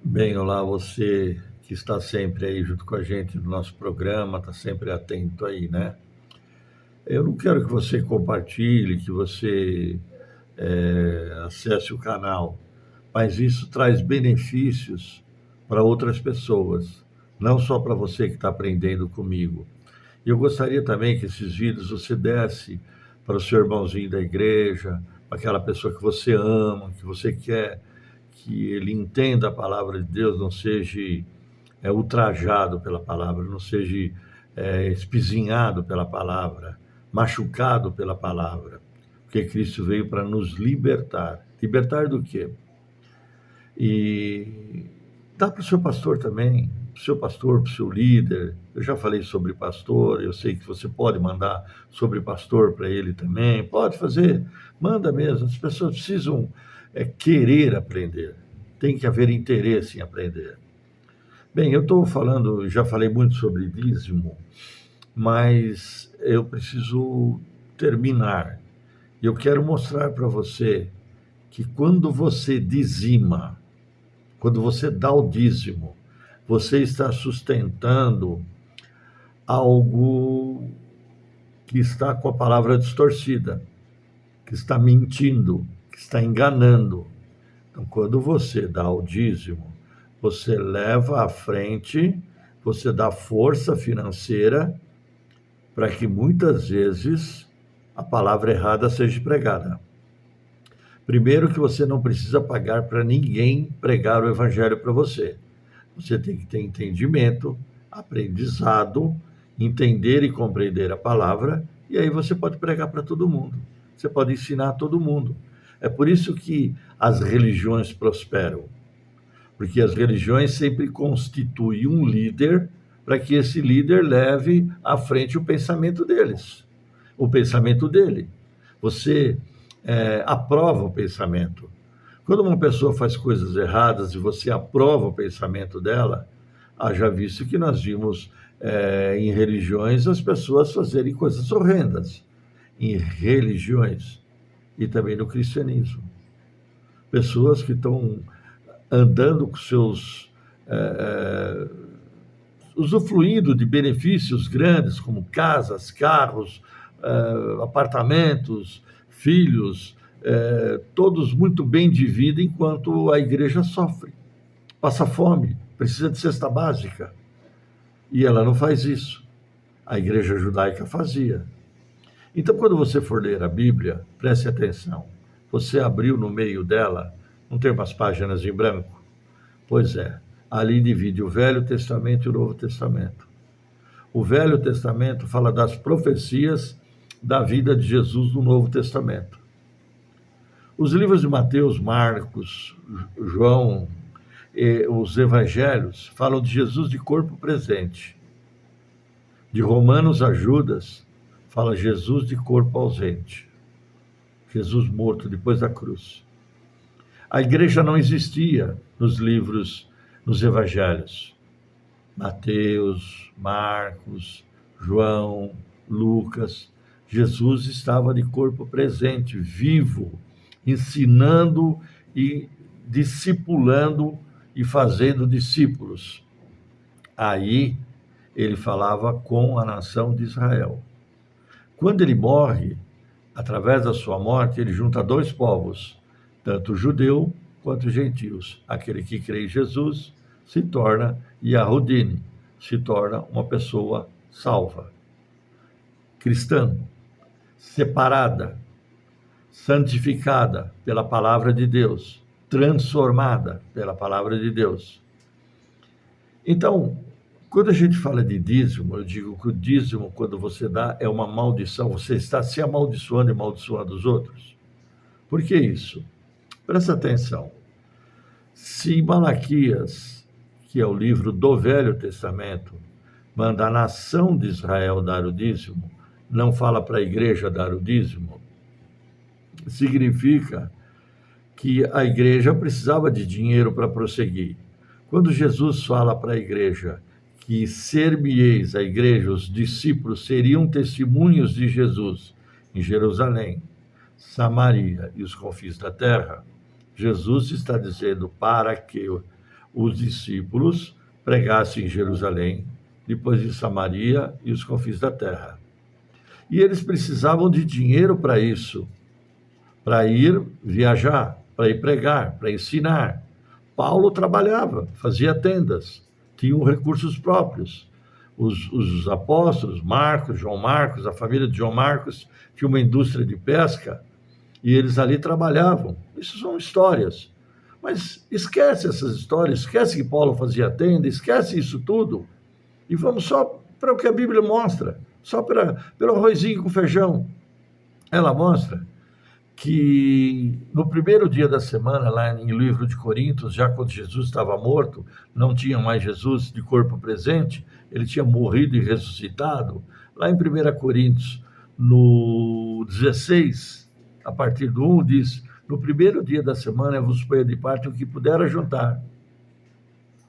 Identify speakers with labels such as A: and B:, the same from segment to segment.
A: Bem, olá, você que está sempre aí junto com a gente no nosso programa, está sempre atento aí, né? Eu não quero que você compartilhe, que você acesse o canal, mas isso traz benefícios para outras pessoas, não só para você que está aprendendo comigo. E eu gostaria também que esses vídeos você desse para o seu irmãozinho da igreja, para aquela pessoa que você ama, que você quer que ele entenda a palavra de Deus, não seja ultrajado pela palavra, não seja espizinhado pela palavra, machucado pela palavra, porque Cristo veio para nos libertar. Libertar do quê? E dá para o seu pastor também, para o seu pastor, para o seu líder. Eu já falei sobre pastor, eu sei que você pode mandar sobre pastor para ele também, pode fazer, manda mesmo. As pessoas precisam querer aprender, tem que haver interesse em aprender. Bem, eu estou falando, já falei muito sobre dízimo, mas eu preciso terminar. Eu quero mostrar para você que quando você dizima, quando você dá o dízimo, você está sustentando algo que está com a palavra distorcida, que está mentindo, que está enganando. Então, quando você dá o dízimo, você leva à frente, você dá força financeira para que muitas vezes a palavra errada seja pregada. Primeiro que você não precisa pagar para ninguém pregar o evangelho para você. Você tem que ter entendimento, aprendizado, entender e compreender a palavra, e aí você pode pregar para todo mundo. Você pode ensinar a todo mundo. É por isso que as religiões prosperam, porque as religiões sempre constituem um líder para que esse líder leve à frente o pensamento deles, o pensamento dele. Você aprova o pensamento. Quando uma pessoa faz coisas erradas e você aprova o pensamento dela, haja visto que nós vimos em religiões as pessoas fazerem coisas horrendas, em religiões e também no cristianismo. Pessoas que estão andando com seus usufruindo de benefícios grandes, como casas, carros, apartamentos, filhos, todos muito bem de vida, enquanto a igreja sofre, passa fome, precisa de cesta básica. E ela não faz isso. A igreja judaica fazia. Então, quando você for ler a Bíblia, preste atenção. Você abriu no meio dela, não tem umas páginas em branco? Pois é, ali divide o Velho Testamento e o Novo Testamento. O Velho Testamento fala das profecias da vida de Jesus no Novo Testamento. Os livros de Mateus, Marcos, João, os evangelhos falam de Jesus de corpo presente. De Romanos a Judas, fala Jesus de corpo ausente. Jesus morto depois da cruz. A igreja não existia nos livros, nos evangelhos. Mateus, Marcos, João, Lucas. Jesus estava de corpo presente, vivo, ensinando e discipulando e fazendo discípulos. Aí ele falava com a nação de Israel. Quando ele morre, através da sua morte, ele junta dois povos, tanto judeu quanto gentios. Aquele que crê em Jesus se torna Yahudini, se torna uma pessoa salva, cristã, separada, santificada pela palavra de Deus, transformada pela palavra de Deus. Então, quando a gente fala de dízimo, eu digo que o dízimo, quando você dá, é uma maldição, você está se amaldiçoando e amaldiçoando os outros. Por que isso? Presta atenção. Se Malaquias, que é o livro do Velho Testamento, manda a nação de Israel dar o dízimo, não fala para a igreja dar o dízimo, significa que a igreja precisava de dinheiro para prosseguir. Quando Jesus fala para a igreja que ser-me-eis, a igreja, os discípulos seriam testemunhos de Jesus em Jerusalém, Samaria e os confins da terra, Jesus está dizendo para que os discípulos pregassem em Jerusalém, depois em Samaria e os confins da terra. E eles precisavam de dinheiro para isso, para ir viajar, para ir pregar, para ensinar. Paulo trabalhava, fazia tendas, tinham recursos próprios. Os apóstolos, Marcos, João Marcos, a família de João Marcos tinha uma indústria de pesca e eles ali trabalhavam. Isso são histórias. Mas esquece essas histórias, esquece que Paulo fazia tenda, esquece isso tudo e vamos só para o que a Bíblia mostra, só pelo arrozinho com feijão. Ela mostra que no primeiro dia da semana, lá em livro de Coríntios, já quando Jesus estava morto, não tinha mais Jesus de corpo presente, ele tinha morrido e ressuscitado. Lá em 1 Coríntios, no 16, a partir do 1, diz: no primeiro dia da semana vos ponho de parte o que puder ajuntar,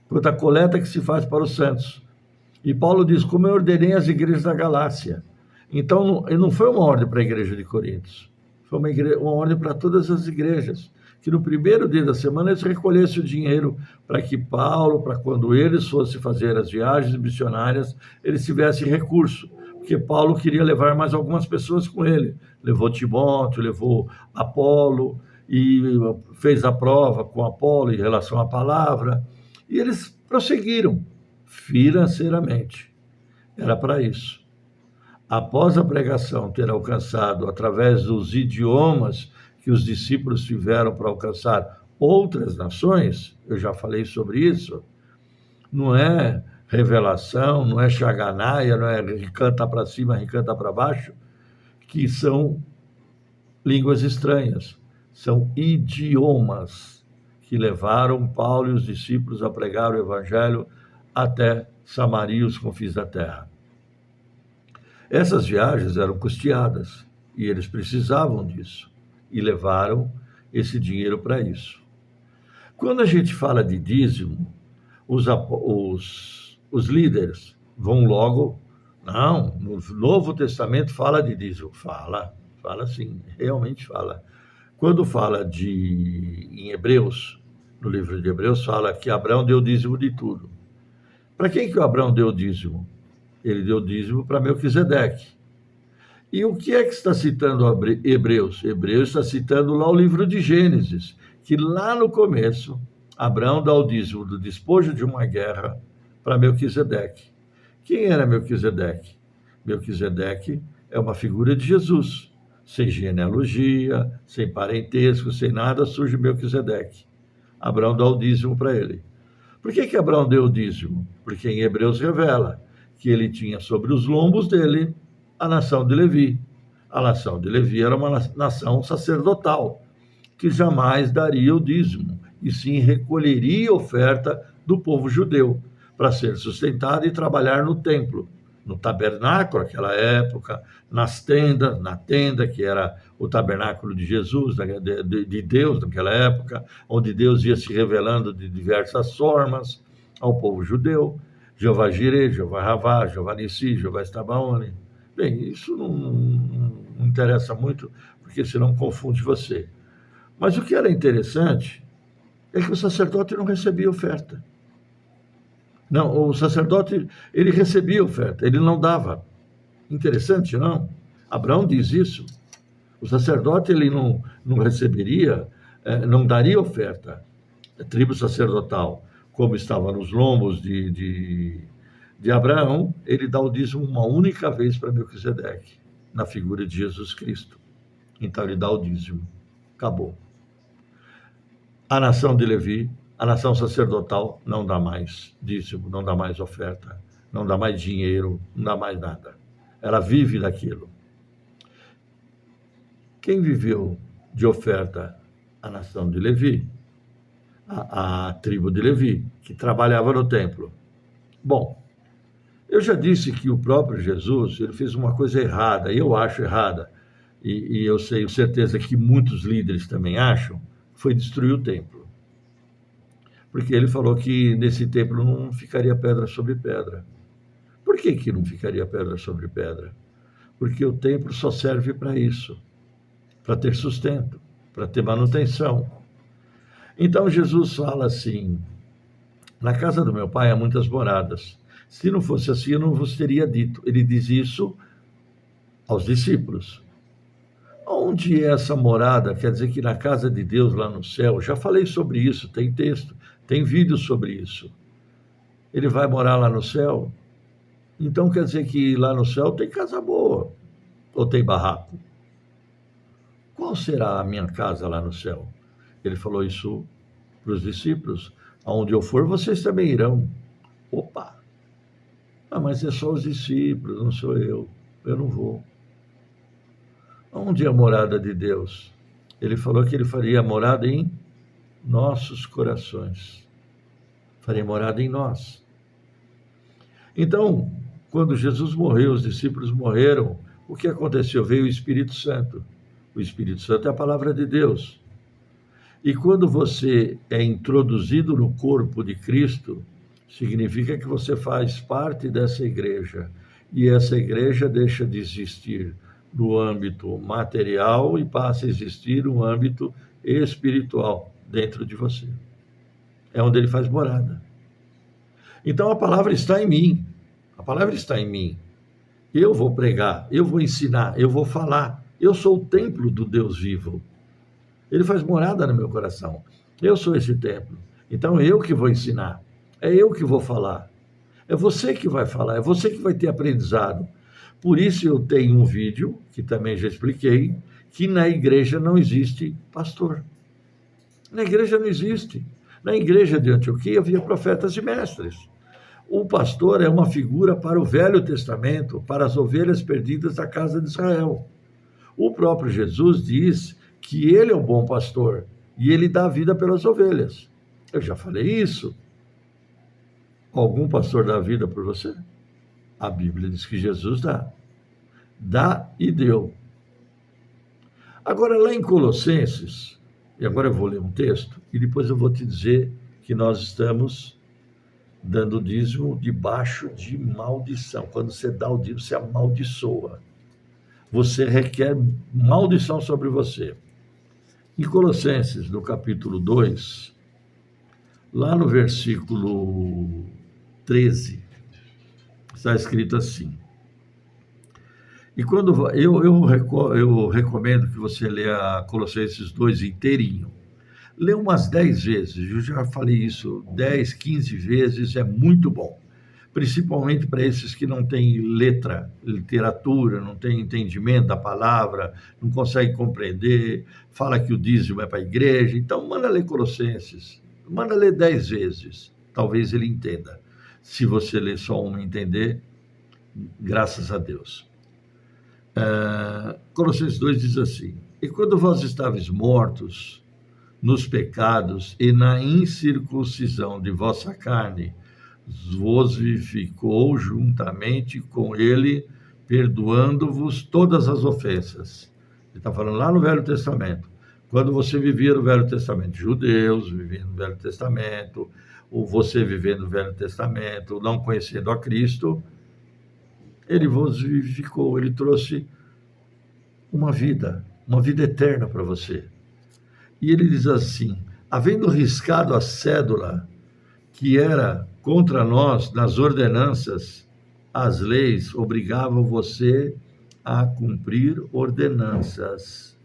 A: quanto a coleta que se faz para os santos. E Paulo diz: como eu ordenei as igrejas da Galácia. Então, não foi uma ordem para a igreja de Coríntios, foi uma ordem para todas as igrejas, que no primeiro dia da semana eles recolhessem o dinheiro para que Paulo, para quando eles fossem fazer as viagens missionárias, eles tivessem recurso, porque Paulo queria levar mais algumas pessoas com ele. Levou Timóteo, levou Apolo, e fez a prova com Apolo em relação à palavra, e eles prosseguiram financeiramente. Era para isso. Após a pregação ter alcançado, através dos idiomas que os discípulos tiveram para alcançar outras nações, eu já falei sobre isso, não é revelação, não é xaganaia, não é canta para cima, canta para baixo, que são línguas estranhas, são idiomas que levaram Paulo e os discípulos a pregar o evangelho até Samaria e os confins da terra. Essas viagens eram custeadas e eles precisavam disso e levaram esse dinheiro para isso. Quando a gente fala de dízimo, os líderes vão logo, não, no Novo Testamento fala de dízimo. Fala sim, realmente fala. Quando fala em Hebreus, no livro de Hebreus, fala que Abraão deu dízimo de tudo. Para quem que o Abraão deu dízimo? Ele deu dízimo para Melquisedeque. E o que é que está citando Hebreus? Hebreus está citando lá o livro de Gênesis, que lá no começo, Abraão dá o dízimo do despojo de uma guerra para Melquisedeque. Quem era Melquisedeque? Melquisedeque é uma figura de Jesus. Sem genealogia, sem parentesco, sem nada, surge Melquisedeque. Abraão dá o dízimo para ele. Por que Abraão deu o dízimo? Porque em Hebreus revela que ele tinha sobre os lombos dele a nação de Levi. A nação de Levi era uma nação sacerdotal, que jamais daria o dízimo, e sim recolheria oferta do povo judeu, para ser sustentado e trabalhar no templo, no tabernáculo, naquela época, nas tendas, na tenda, que era o tabernáculo de Jesus, de Deus naquela época, onde Deus ia se revelando de diversas formas ao povo judeu. Jeová Jireh, Jeová Ravá, Jeová Nissi, Jeová Estabaone. Bem, isso não interessa muito, porque senão confunde você. Mas o que era interessante é que o sacerdote não recebia oferta. Não, o sacerdote, ele recebia oferta, ele não dava. Interessante, não? Abraão diz isso. O sacerdote, ele não receberia, não daria oferta. A tribo sacerdotal, como estava nos lombos de Abraão, ele dá o dízimo uma única vez para Melquisedeque, na figura de Jesus Cristo. Então ele dá o dízimo. Acabou. A nação de Levi, a nação sacerdotal, não dá mais dízimo, não dá mais oferta, não dá mais dinheiro, não dá mais nada. Ela vive daquilo. Quem viveu de oferta? A nação de Levi, a tribo de Levi, que trabalhava no templo. Bom, eu já disse que o próprio Jesus, ele fez uma coisa errada, e eu acho errada, e eu tenho certeza que muitos líderes também acham, foi destruir o templo. Porque ele falou que nesse templo não ficaria pedra sobre pedra. Por que não ficaria pedra sobre pedra? Porque o templo só serve para isso, para ter sustento, para ter manutenção. Então Jesus fala assim, Na casa do meu pai há muitas moradas. Se não fosse assim, eu não vos teria dito. Ele diz isso aos discípulos. Onde é essa morada? Quer dizer que na casa de Deus, lá no céu, já falei sobre isso, tem texto, tem vídeo sobre isso. Ele vai morar lá no céu? Então quer dizer que lá no céu tem casa boa, ou tem barraco? Qual será a minha casa lá no céu? Ele falou isso para os discípulos. Aonde eu for, vocês também irão. Opa! Ah, mas é só os discípulos, não sou eu. Eu não vou. Onde é a morada de Deus? Ele falou que ele faria morada em nossos corações. Faria morada em nós. Então, quando Jesus morreu, os discípulos morreram, o que aconteceu? Veio o Espírito Santo. O Espírito Santo é a palavra de Deus. E quando você é introduzido no corpo de Cristo, significa que você faz parte dessa igreja. E essa igreja deixa de existir no âmbito material e passa a existir no âmbito espiritual dentro de você. É onde ele faz morada. Então a palavra está em mim. A palavra está em mim. Eu vou pregar, eu vou ensinar, eu vou falar. Eu sou o templo do Deus vivo. Ele faz morada no meu coração. Eu sou esse templo. Então eu que vou ensinar. É eu que vou falar. É você que vai falar, é você que vai ter aprendizado. Por isso eu tenho um vídeo, que também já expliquei, que na igreja não existe pastor. Na igreja não existe. Na igreja de Antioquia havia profetas e mestres. O pastor é uma figura para o Velho Testamento, para as ovelhas perdidas da casa de Israel. O próprio Jesus diz que ele é o bom pastor e ele dá a vida pelas ovelhas. Eu já falei isso. Algum pastor dá a vida por você? A Bíblia diz que Jesus dá. Dá e deu. Agora, lá em Colossenses, e agora eu vou ler um texto, e depois eu vou te dizer que nós estamos dando dízimo debaixo de maldição. Quando você dá o dízimo, você amaldiçoa. Você requer maldição sobre você. Em Colossenses, no capítulo 2, lá no versículo 13, está escrito assim. E quando eu recomendo que você leia Colossenses 2 inteirinho. Lê umas 10 vezes, eu já falei isso, 10, 15 vezes é muito bom. Principalmente para esses que não têm letra, literatura, não têm entendimento da palavra, não conseguem compreender, fala que o dízimo é para a igreja. Então, manda ler Colossenses, manda ler 10 vezes, talvez ele entenda. Se você ler só uma e entender, graças a Deus. Colossenses 2 diz assim: e quando vós estáveis mortos nos pecados e na incircuncisão de vossa carne, vos vivificou juntamente com ele, perdoando-vos todas as ofensas. Ele está falando lá no Velho Testamento. Quando você vivia no Velho Testamento, judeus viviam no Velho Testamento, ou você vivendo no Velho Testamento, não conhecendo a Cristo, ele vos vivificou, ele trouxe uma vida eterna para você. E ele diz assim: havendo riscado a cédula que era contra nós nas ordenanças, as leis obrigavam você a cumprir ordenanças.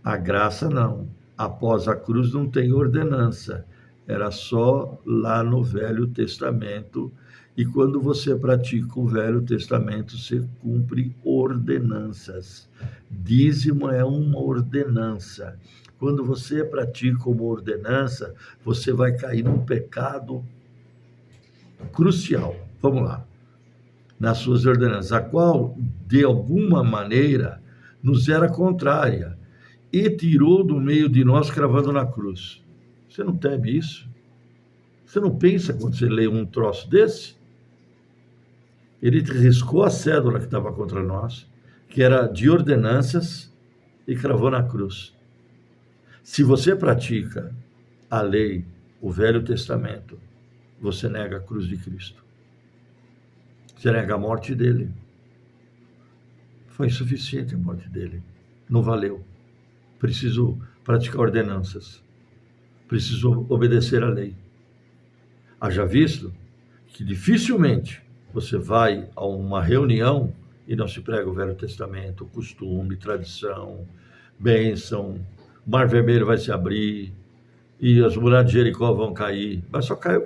A: A graça não. Após a cruz não tem ordenança. Era só lá no Velho Testamento. E quando você pratica o Velho Testamento, você cumpre ordenanças. Dízimo é uma ordenança. Quando você pratica uma ordenança, você vai cair num pecado crucial. Vamos lá. Nas suas ordenanças, a qual, de alguma maneira, nos era contrária, e tirou do meio de nós cravando na cruz. Você não teme isso? Você não pensa quando você lê um troço desse? Ele riscou a cédula que estava contra nós, que era de ordenanças, e cravou na cruz. Se você pratica a lei, o Velho Testamento, você nega a cruz de Cristo. Você nega a morte dele. Foi insuficiente a morte dele. Não valeu. Preciso praticar ordenanças. Preciso obedecer à lei. Haja visto que dificilmente você vai a uma reunião e não se prega o Velho Testamento, costume, tradição, bênção, o Mar Vermelho vai se abrir e as muralhas de Jericó vão cair. Mas só caiu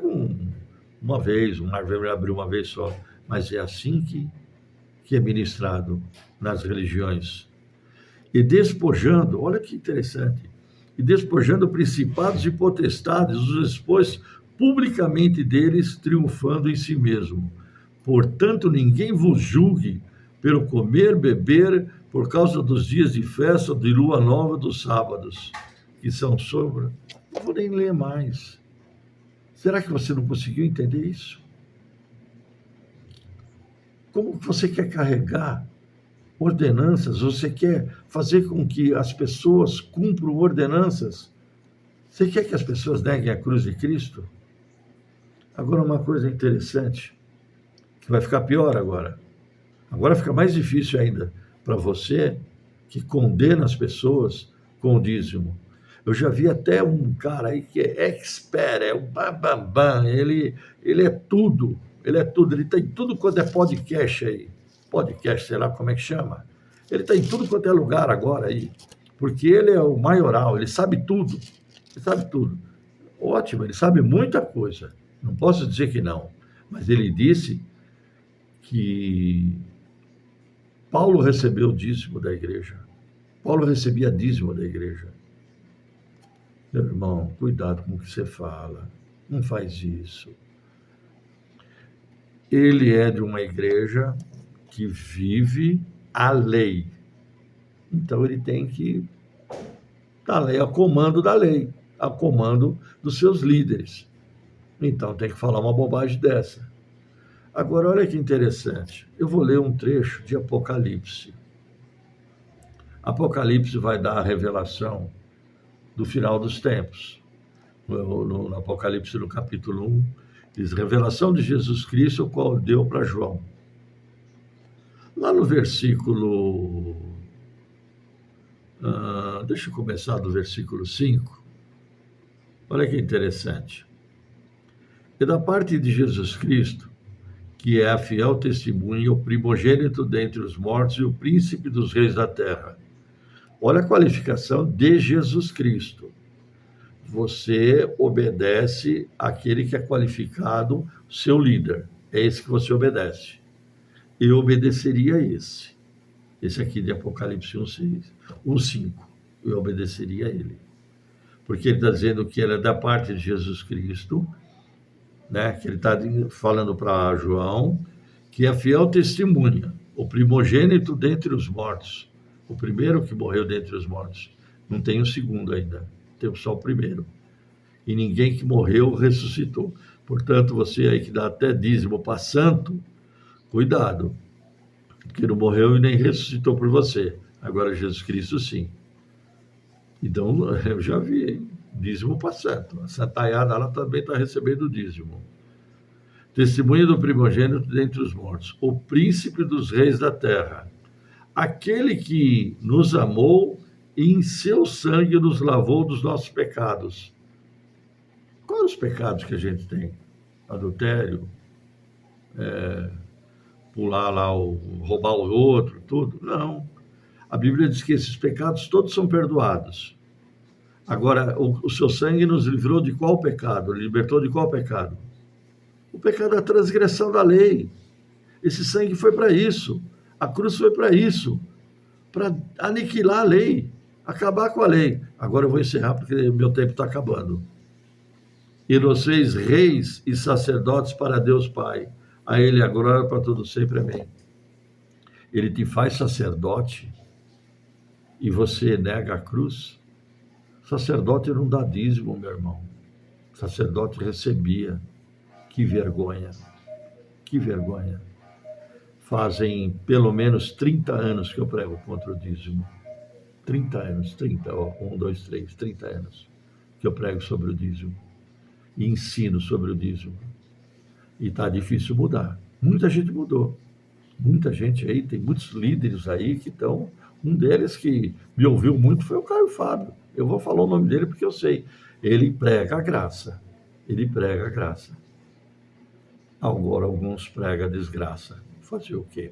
A: uma vez, o Mar Vermelho abriu uma vez só. Mas é assim que é ministrado nas religiões. E despojando, olha que interessante, e despojando principados e potestades, os expôs publicamente deles, triunfando em si mesmo. Portanto, ninguém vos julgue pelo comer, beber, por causa dos dias de festa, de lua nova, dos sábados, que são sobra. Não vou nem ler mais. Será que você não conseguiu entender isso? Como você quer carregar ordenanças? Você quer fazer com que as pessoas cumpram ordenanças? Você quer que as pessoas neguem a cruz de Cristo? Agora, uma coisa interessante, que vai ficar pior agora. Agora fica mais difícil ainda para você que condena as pessoas com o dízimo. Eu já vi até um cara aí que é expert, é o bambambam, ele é tudo, ele está em tudo quanto é podcast aí, podcast, sei lá como é que chama. Ele está em tudo quanto é lugar agora aí, porque ele é o maioral, ele sabe tudo, ele sabe tudo. Ótimo, ele sabe muita coisa, não posso dizer que não, mas ele disse que Paulo recebeu o dízimo da igreja. Paulo recebia dízimo da igreja. Meu irmão, cuidado com o que você fala. Não faz isso. Ele é de uma igreja que vive a lei. Então ele tem que estar a comando da lei, a comando dos seus líderes. Então tem que falar uma bobagem dessa. Agora, olha que interessante. Eu vou ler um trecho de Apocalipse. Apocalipse vai dar a revelação do final dos tempos. No Apocalipse, no capítulo 1, diz: revelação de Jesus Cristo, o qual deu para João. Lá no versículo... deixa eu começar do versículo 5. Olha que interessante. E da parte de Jesus Cristo, que é a fiel testemunha, o primogênito dentre os mortos e o príncipe dos reis da terra. Olha a qualificação de Jesus Cristo. Você obedece àquele que é qualificado, seu líder. É esse que você obedece. Eu obedeceria a esse. Esse aqui de Apocalipse 1:5. Eu obedeceria a ele. Porque ele está dizendo que ele é da parte de Jesus Cristo, né? Que ele está falando para João, que é fiel testemunha, o primogênito dentre os mortos. O primeiro que morreu dentre os mortos. Não tem o segundo ainda. Tem só o primeiro. E ninguém que morreu ressuscitou. Portanto, você aí que dá até dízimo para santo, cuidado, porque não morreu e nem ressuscitou por você. Agora Jesus Cristo sim. Então, eu já vi, hein? Dízimo para santo. A santaiada, ela também está recebendo dízimo. Testemunha do primogênito dentre os mortos, o príncipe dos reis da terra, aquele que nos amou e em seu sangue nos lavou dos nossos pecados. Quais os pecados que a gente tem? Adultério, pular lá, roubar o outro, tudo? Não. A Bíblia diz que esses pecados todos são perdoados. Agora, o seu sangue nos livrou de qual pecado? Libertou de qual pecado? O pecado da transgressão da lei. Esse sangue foi para isso. A cruz foi para isso. Para aniquilar a lei. Acabar com a lei. Agora eu vou encerrar porque meu tempo está acabando. E nos fez reis e sacerdotes para Deus Pai. A Ele a glória para todo sempre. Amém. Ele te faz sacerdote e você nega a cruz? Sacerdote não dá dízimo, meu irmão. Sacerdote recebia. Que vergonha. Que vergonha. Fazem pelo menos 30 anos que eu prego contra o dízimo. 30 anos, 1, 2, 3, 30 anos que eu prego sobre o dízimo. E ensino sobre o dízimo. E está difícil mudar. Muita gente mudou. Muita gente aí, tem muitos líderes aí que estão... Um deles que me ouviu muito foi o Caio Fábio. Eu vou falar o nome dele porque eu sei. Ele prega a graça. Ele prega a graça. Agora alguns pregam a desgraça. Fazer o quê?